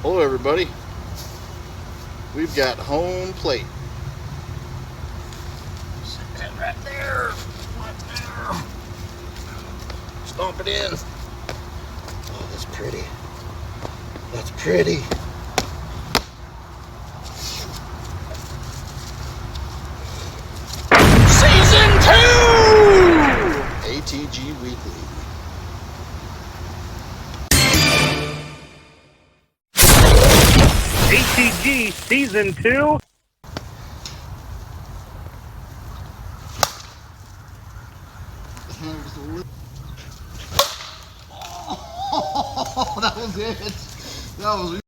Hello everybody. We've got home plate. Right there. Right there. Stomp it in. Oh, that's pretty. That's pretty. Season 2! ATG Weekly. ATG Season 2. Oh, that was it. That was it.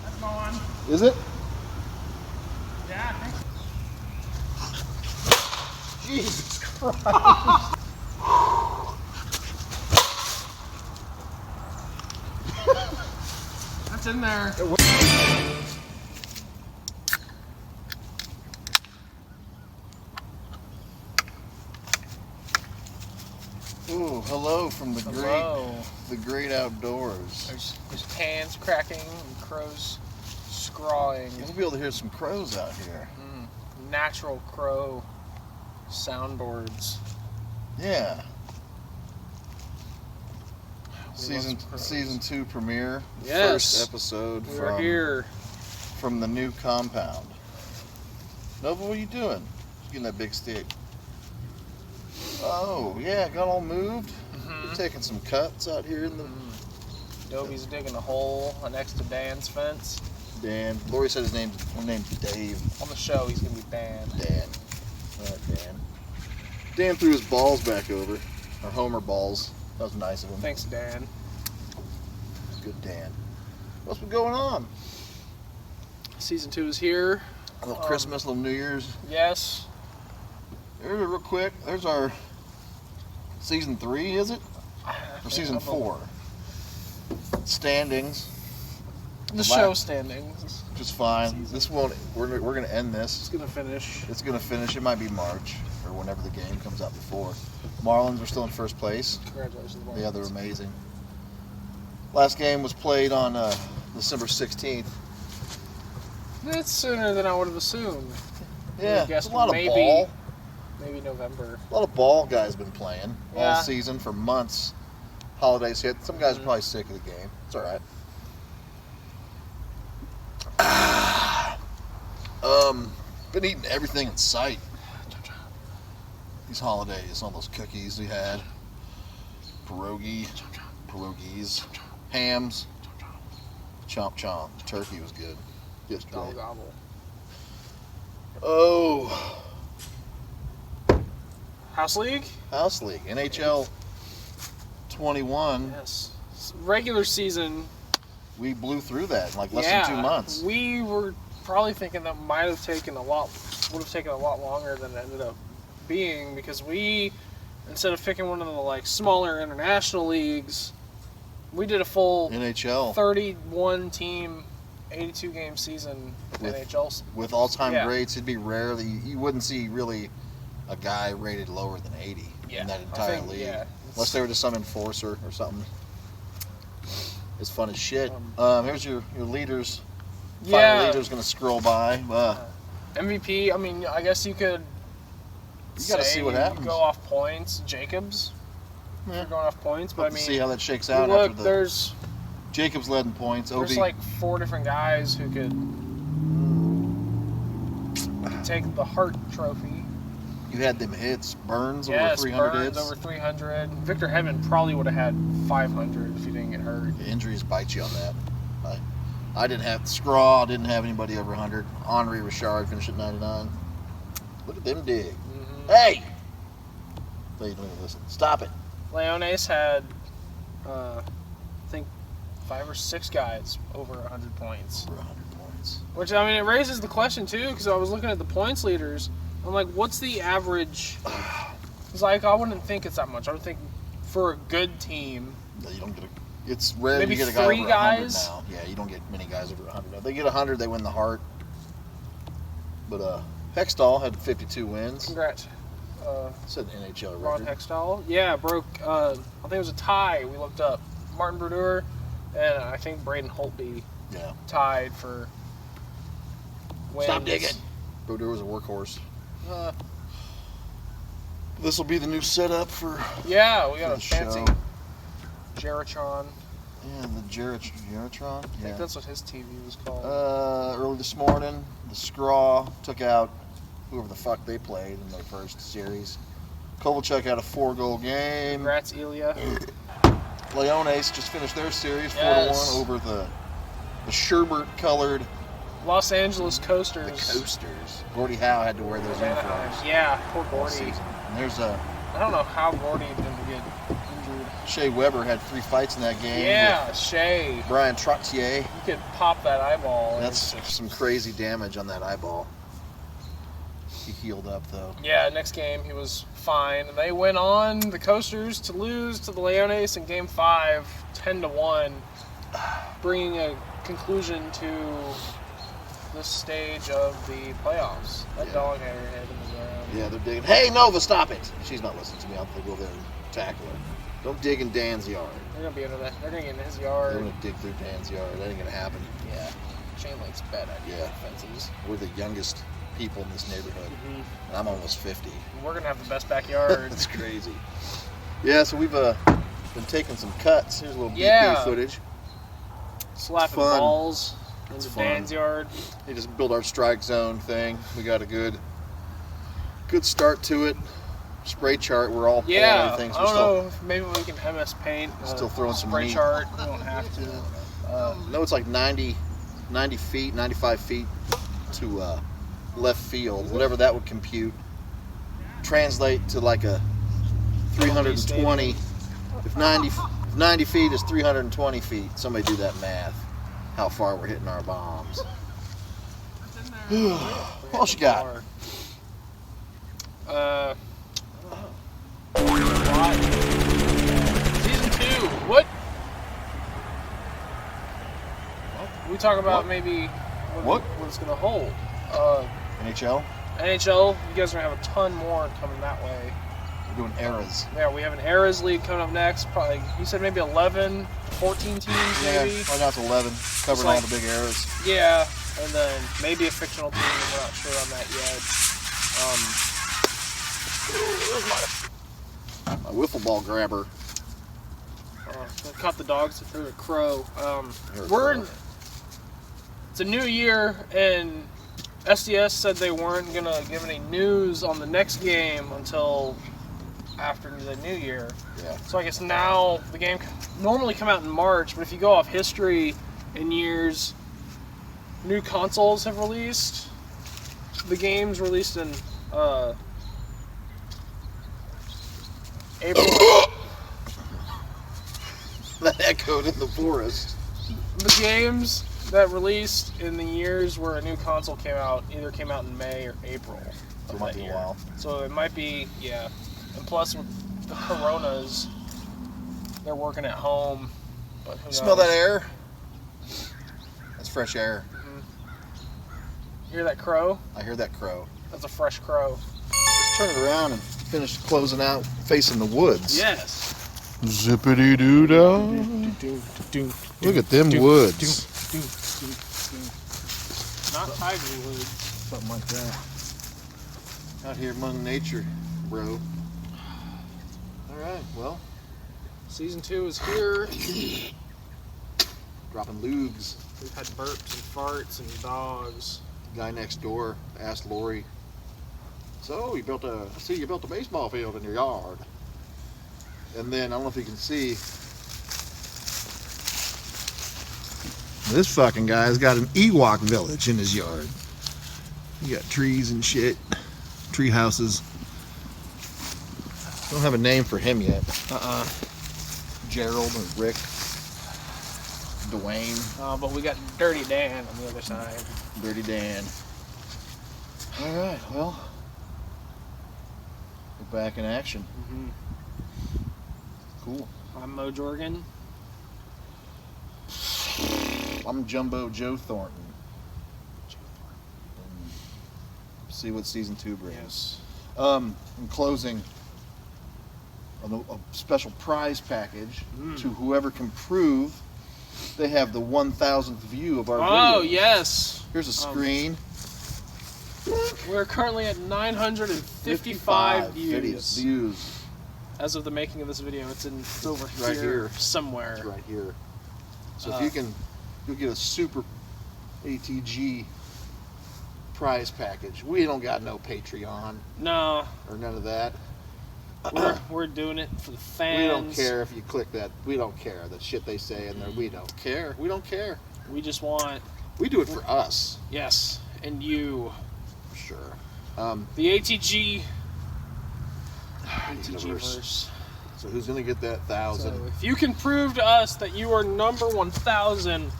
That's gone. Is it? Yeah, I think so. Jesus Christ. That's in there. Ooh, hello from the great outdoors. There's pans cracking and crows scrawling. You'll be able to hear some crows out here. Natural crow soundboards. Yeah. Season 2 premiere. Yes. First episode We're here. From the new compound. Nova, what are you doing? Getting that big stick. Oh, yeah, got all moved. We're taking some cuts out here in the... Dobie's digging a hole next to Dan's fence. Dan. Lori said his name's Dave. On the show, he's going to be Dan. Dan. All right, Dan. Dan threw his balls back over. Or Homer balls. That was nice of him. Thanks, Dan. Good Dan. What's been going on? Season 2 is here. A little Christmas, a little New Year's. Yes. There's real quick. There's our season 3, is it? Or season 4? Standings. The show standings. Which is fine. This won't. We're gonna end this. It's gonna finish. It's gonna finish. It might be March or whenever the game comes out before. Marlins are still in first place. Congratulations, Marlins. Yeah, they're amazing. Last game was played on December 16th. It's sooner than I would have assumed. Yeah, it's a lot of ball. Maybe November. A lot of ball guys been playing all Yeah. season for months. Holidays hit. Some guys are probably sick of the game. It's all right. Been eating everything in sight. These holidays, all those cookies we had, pierogies, hams, chomp chomp. Turkey was good. Yesterday. Gobble gobble. Oh, House League? House League, NHL 21. Yes. Regular season. We blew through that in like less than 2 months. We were probably thinking that would have taken a lot longer than it ended up being, because we, instead of picking one of the like smaller international leagues, we did a full NHL 31 team 82 game season NHL with all-time greats. It'd be rare that you wouldn't see really a guy rated lower than 80 in that entire league. Yeah, unless they were just some enforcer or something. It's fun as shit. Here's your leaders. Final leaders going to scroll by. MVP, I mean, I guess you could gotta see what happens. Go off points. Jacobs. Yeah. You're going off points, but I mean, see how that shakes out. Look, after there's Jacobs led in points. There's like 4 different guys who could take the Hart Trophy. You had them hits. Burns over 300 Burns hits. Over 300. Victor Hedman probably would have had 500 if he didn't get hurt. The injuries bite you on that. I didn't have Scraw. Didn't have anybody over 100. Henri Richard finished at 99. Look at them dig. Hey! So you don't even listen. Stop it. Leones had, I think, 5 or 6 guys over 100 points. Over 100 points. Which, I mean, it raises the question, too, because I was looking at the points leaders. I'm like, what's the average? It's like, I wouldn't think it's that much. I would think for a good team. No, you don't get it's rare maybe you get a guy 3 over guys 100 now. Yeah, you don't get many guys over 100. If they get 100, they win the Hart. But Hextall had 52 wins. Congrats. It's an NHL record. Ron Hextall. Yeah, broke, I think it was a tie we looked up. Martin Brodeur, and I think Braden Holtby tied for wins. Stop digging. Brodeur was a workhorse. This will be the new setup for we got a fancy Geritron. Yeah, the Geritron. I think that's what his TV was called. Early this morning, the Scraw took out whoever the fuck they played in their first series. Kovalchuk had a 4-goal game. Congrats, Ilya. Leones just finished their series 4-1 over the sherbet-colored Los Angeles Coasters. The Coasters. Gordie Howe had to wear those uniforms. Yeah, poor Gordie. And there's I don't know how Gordie didn't get injured. Shea Weber had 3 fights in that game. Yeah, Shea. Brian Trottier. You could pop that eyeball. That's some crazy damage on that eyeball. He healed up, though. Yeah, next game he was fine. And they went on, the Coasters, to lose to the Leones in Game 5, 10-1, bringing a conclusion to this stage of the playoffs. That dog had her head in the ground. Yeah, they're digging. Hey, Nova, stop it! She's not listening to me. I'll go there and tackle her. Don't dig in Dan's yard. They're gonna be under that. They're gonna get in his yard. They're gonna dig through Dan's yard. That ain't gonna happen. Yeah, chain link's bad idea. Fences. We're the youngest people in this neighborhood, and I'm almost 50. We're gonna have the best backyard. That's crazy. Yeah, so we've been taking some cuts. Here's a little BP footage. Slapping balls into Dan's yard. They just built our strike zone thing. We got a good start to it. Spray chart. We're all pulling everything. So I don't know. Maybe we can MS paint. Still throwing some spray chart. We don't have to. No, it's like 90 feet, 95 feet to left field. Whatever that would compute. Translate to like a 320. If 90 feet is 320 feet, somebody do that math. How far we're hitting our bombs. What else you got? Season 2. What? We talk about maybe what it's going to hold. NHL? NHL, you guys are going to have a ton more coming that way. We're doing eras. Yeah, we have an eras league coming up next. Probably, you said maybe 11, 14 teams maybe? Yeah, right now it's 11. Covering all the big eras. Yeah, and then maybe a fictional team. We're not sure on that yet. My wiffle ball grabber. I caught the dogs that threw a crow. It's a new year, and SDS said they weren't going to give any news on the next game until after the new year. Yeah. So I guess now the game normally come out in March, but if you go off history in years, new consoles have released. The game's released in April. That echoed in the forest. The games that released in the years where a new console either came out in May or April. So it might be a while. So it might be, yeah. And plus with the coronas, they're working at home. But who knows? Smell that air? That's fresh air. Mm-hmm. You hear that crow? I hear that crow. That's a fresh crow. Let's turn it around and finish closing out facing the woods. Yes. Zippity doo dah. Look at them woods. Not tiger woods. Something like that. Out here among nature, bro. Alright, well. Season 2 is here. Dropping lugs. We've had burps and farts and dogs. Guy next door asked Lori, so I see you built a baseball field in your yard. And then, I don't know if you can see, this fucking guy's got an Ewok village in his yard. You got trees and shit, tree houses. Don't have a name for him yet. Gerald or Rick, Dwayne. But we got Dirty Dan on the other side. Dirty Dan. All right, well, we're back in action. Mm-hmm. Cool. I'm Mo Jorgen. I'm Jumbo Joe Thornton. See what season 2 brings. Yes. In closing, a special prize package to whoever can prove they have the 1,000th view of our video. Oh, yes. Here's a screen. We're currently at 955 views. As of the making of this video, it's over right here somewhere. It's right here. So if you'll get a super ATG prize package. We don't got no Patreon. No. Or none of that. We're doing it for the fans. We don't care if you click that. We don't care. The shit they say in there, we don't care. We don't care. We just want... We do it for us. Yes. And you. For sure. The ATG verse. So who's going to get that 1,000? So if you can prove to us that you are number 1,000...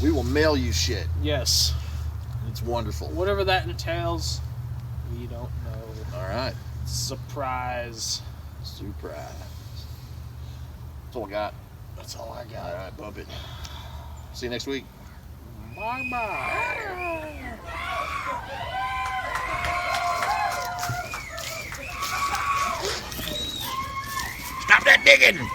We will mail you shit. Yes. It's wonderful. Whatever that entails, we don't know. All right. Surprise. Surprise. That's all I got. That's all I got. All right, bump it. See you next week. Bye-bye. Stop that digging!